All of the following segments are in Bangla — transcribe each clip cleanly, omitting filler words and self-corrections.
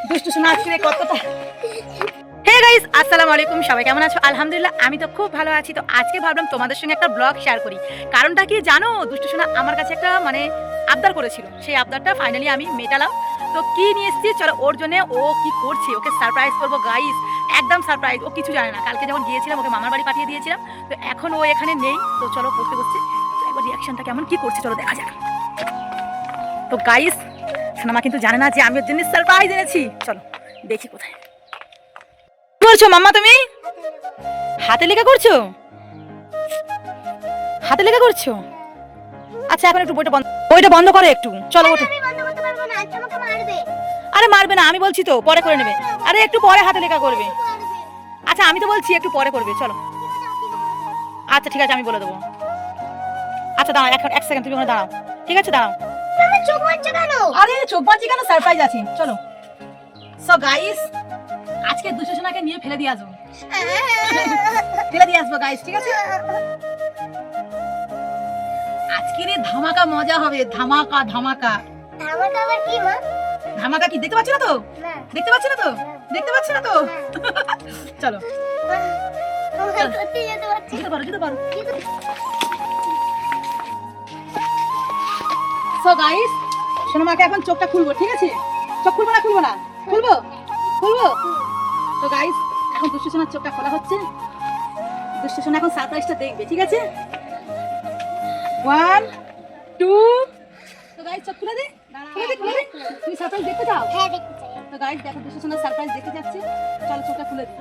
দুষ্টু শোনা আজকে কতটা। হে গাইস, আসসালামু আলাইকুম। সবাই কেমন আছো? আলহামদুলিল্লাহ, আমি তো খুব ভালো আছি। তো আজকে ভাবলাম তোমাদের সঙ্গে একটা ব্লগ শেয়ার করি। কারণটা কি জানো? দুষ্টু শোনা আমার কাছে একটা আবদার করেছিল। সেই আবদারটা ফাইনালি আমি মেটালাম। তো কি নিয়ে এসেছি, চলো ওর জন্য ও কি করছে ওকে সারপ্রাইজ করবো গাইস। একদম সারপ্রাইজ, ও কিছু জানে না। কালকে যখন গিয়েছিলাম ওকে মামার বাড়ি পাঠিয়ে দিয়েছিলাম। তো এখন ও এখানে নেই। তো চলো পড়তে বসছে। তো একবার রিয়াকশনটা কেমন কি করছে চলো দেখা যাক। তো গাইস, সোনামা কিন্তু জানে না যে আমি ওর জন্য সারপ্রাইজ এনেছি। চলো দেখি কোথায়। কি করছো মাম্মা তুমি? হাতে লেখা করছো? হাতে লেখা করছো? আচ্ছা এখন একটু বইটা বন্ধ করো একটু। চলো ওঠো। আরে মারবে না, আমি বলছি তো পরে করে নেবে। আরে একটু পরে হাতে লেখা করবে। আচ্ছা আমি তো বলছি একটু পরে করবে, চলো। আচ্ছা ঠিক আছে, আমি বলে দেবো। আচ্ছা দাঁড়াও, এখন এক সেকেন্ড, তুমি ওখানে দাঁড়াও। ঠিক আছে দাঁড়াও। আরে চোখ বাঁচি কেন? সারপ্রাইজ আছে, চলো। সো গাইস, আজকে দুশোজনাকে নিয়ে ফেলে দিয়ে আসবো। ফেলে দিয়ে আসবো গাইস, ঠিক আছে? আজকের ধামাকা মজা হবে। ধামাকা ধামাকা ধামাকা কি দেখতে পাচ্ছ না তো? দেখতে পাচ্ছ না তো? দেখতে পাচ্ছ না তো? চলো যেতে পারো, যেতে পারো। সো গাইস, সোনামাকে এখন চোখটা খুলবো, ঠিক আছে? চোখ খুলবো না? খুলবো না? খুলবো, খুলবো। তো গাইস, এখন দুষ্টু সোনার চোখটা খোলা হচ্ছে। দুষ্টু সোনা এখন সারপ্রাইজটা দেখবে, ঠিক আছে? 1 2। তো গাইস চোখ খুলে দে, খুলে দে, খুলে দে। তুমি সারপ্রাইজ দেখতে চাও? হ্যাঁ দেখতে চাই। তো গাইস দেখো, দুষ্টু সোনা সারপ্রাইজ দেখতে যাচ্ছে। চলো চোখটা খুলে দে।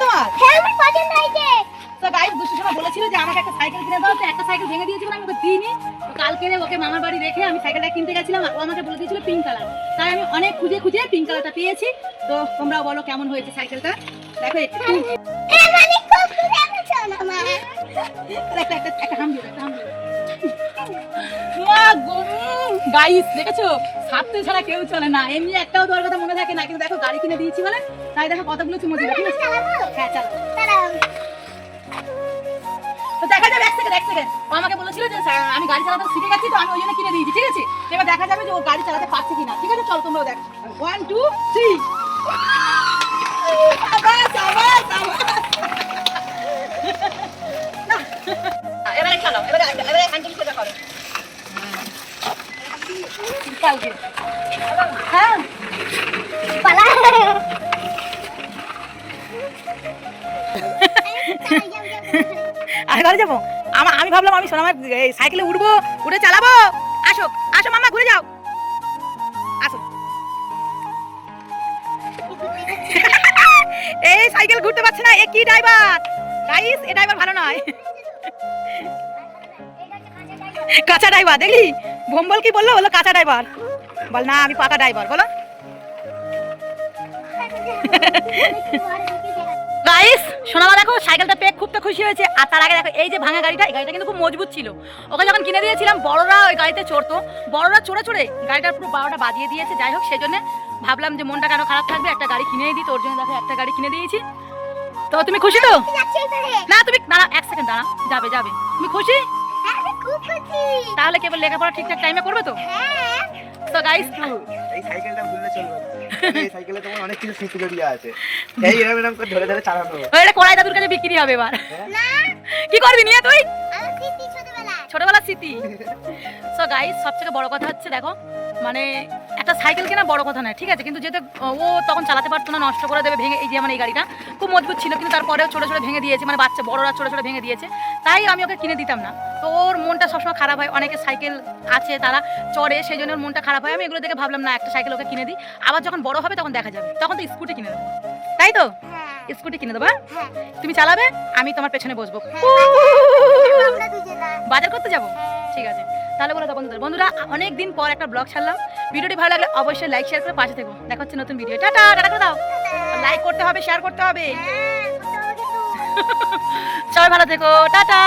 তোমার হ্যাঁ আমার পছন্দ হয়েছে। তো গাইস দুষ্টু সোনা বলেছিল যে আমাকে একটা সাইকেল কিনে দাও। তো একটা সাইকেল ভেঙে দিয়েছিল, আমি ওকে দিইনি। তো কালকে ওকে মামার বাড়ি রেখে আমি সাইকেলটা কিনতে গেছিলাম। আর ও আমাকে বলে দিয়েছিল পিঙ্ক কালার। তাই আমি অনেক খুঁজে খুঁজে পিঙ্ক কালারটা পেয়েছি। তো তোমরাও বলো কেমন হয়েছে সাইকেলটা। দেখো একটু হ্যাঁ মানে খুব সুন্দর সোনামা। একটা হাম দিও, একটা হাম দিও। গাইস দেখেছো, ছাড়তে ছাড়া কেউ চলে না। এমনি একটাও তোমার কথা মনে থাকে না, কিন্তু দেখো গাড়ি কিনে দিয়েছি বলে তাই দেখো কতগুলো চুমো দিল। ঠিক আছে? হ্যাঁ চলো। তো দেখা যাবে, এক সেকেন্ড এক সেকেন্ড। ও আমাকে বলেছিল যে আমি গাড়ি চালাতে শিখে গেছি, তো আমি ওই জন্য কিনে দিয়েছি, ঠিক আছে? এবার দেখা যাবে যে ও গাড়ি চালাতে পারছে কিনা, ঠিক আছে? চলো তোমরাও দেখো। 1 2 3। আবাস আবাস আবাস। এবারে খেলো, এবারে হ্যান্ডেল সেটা করো। কালকে হ্যাঁ পালা। আর ঘরে যাবো। আমি ভাবলাম আমি সোনামার সাইকেলে উঠবো, উঠে চালাবো। আসো আসো মামা, ঘুরে যাও, আসো। এই সাইকেল ঘুরতে পারছে না, এ কি ড্রাইভার? গাইস এ ড্রাইভার ভালো নয়। কাঁচা ড্রাইভার, দেখলি ভোম্বল কি বললো? বললো কাঁচা ড্রাইভার। বল না আমি পাকা ড্রাইভার, বলো। গাইস সোনামা দেখো সাইকেলটা পেয়ে খুব তো খুশি হয়েছে। আর তার আগে দেখো এই যে ভাঙা গাড়িটা, এই গাড়িটা কিন্তু খুব মজবুত ছিল। ওকে যখন কিনে দিয়েছিলাম বড়রা ওই গাড়িতে চড়তো, বড়রা চড়ে চড়ে গাড়িটার পুরো 12টা বাজিয়ে দিয়েছে। যাই হোক, সেই জন্য ভাবলাম যে মনটা কেন খারাপ থাকবে, একটা গাড়ি কিনেই দিই। তোর জন্য দেখো একটা গাড়ি কিনে দিয়েছি। তো তুমি খুশি তো? না তুমি দাঁড়াও, এক সেকেন্ড দাঁড়াও, যাবে যাবে। তুমি খুশি? খুব খুশি। তাহলে কেবল লেখাপড়া ঠিকঠাক টাইমে করবে তো? হ্যাঁ। তো গাইস এই সাইকেলটা ভুললে চলবে না। এই সাইকেলে তোমার অনেক কিছু স্মৃতি জড়িয়ে আছে। এই এরকম এরকম করে ধরে ধরে চালানো। ওইটা কড়াই দাদুর কাছে বিক্রি হবে এবার। না কি করবি নিয়ে তুই? আমার স্মৃতি ছোটবেলা। ছোটবেলার স্মৃতি। সো গাইস সবথেকে বড় কথা হচ্ছে দেখো, একটা সাইকেল কেনা বড় কথা নয়, ঠিক আছে? কিন্তু যেহেতু ও তখন চালাতে পারতো না, নষ্ট করে দেবে ভেঙে। এই যে এই গাড়িটা খুব মজবুত ছিল, কিন্তু তারপরেও ছোটো ছোটো ভেঙে দিয়েছে, বাচ্চা বড়রা ছোটো ছোটো ভেঙে দিয়েছে। তাই আমি ওকে কিনে দিতাম না। তো ওর মনটা সবসময় খারাপ হয়। অনেকে সাইকেল আছে তারা চড়ে, সেই জন্য ওর মনটা খারাপ হয়। আমি এগুলো দেখে ভাবলাম না, একটা সাইকেল ওকে কিনে দিই। আবার যখন বড় হবে তখন দেখা যাবে, তখন তো স্কুটি কিনে দেবো, তাই তো? হ্যাঁ স্কুটি কিনে দেবো। হ্যাঁ। তুমি চালাবে, আমি তোমার পেছনে বসবো। আমরা দুজনা। বাজার করতে যাবো, ঠিক আছে? তাহলে বলো তো বন্ধুরা, অনেক দিন পর একটা ব্লগ ছাড়লাম। ভিডিওটি ভালো লাগলে অবশ্যই লাইক শেয়ার করে পাশে থেকো। দেখা হচ্ছে নতুন ভিডিও। টাটা, টাটা করে দাও। লাইক করতে হবে, শেয়ার করতে হবে। হ্যাঁ, করতে হবে কিন্তু। সবাই ভালো থেকো, টাটা।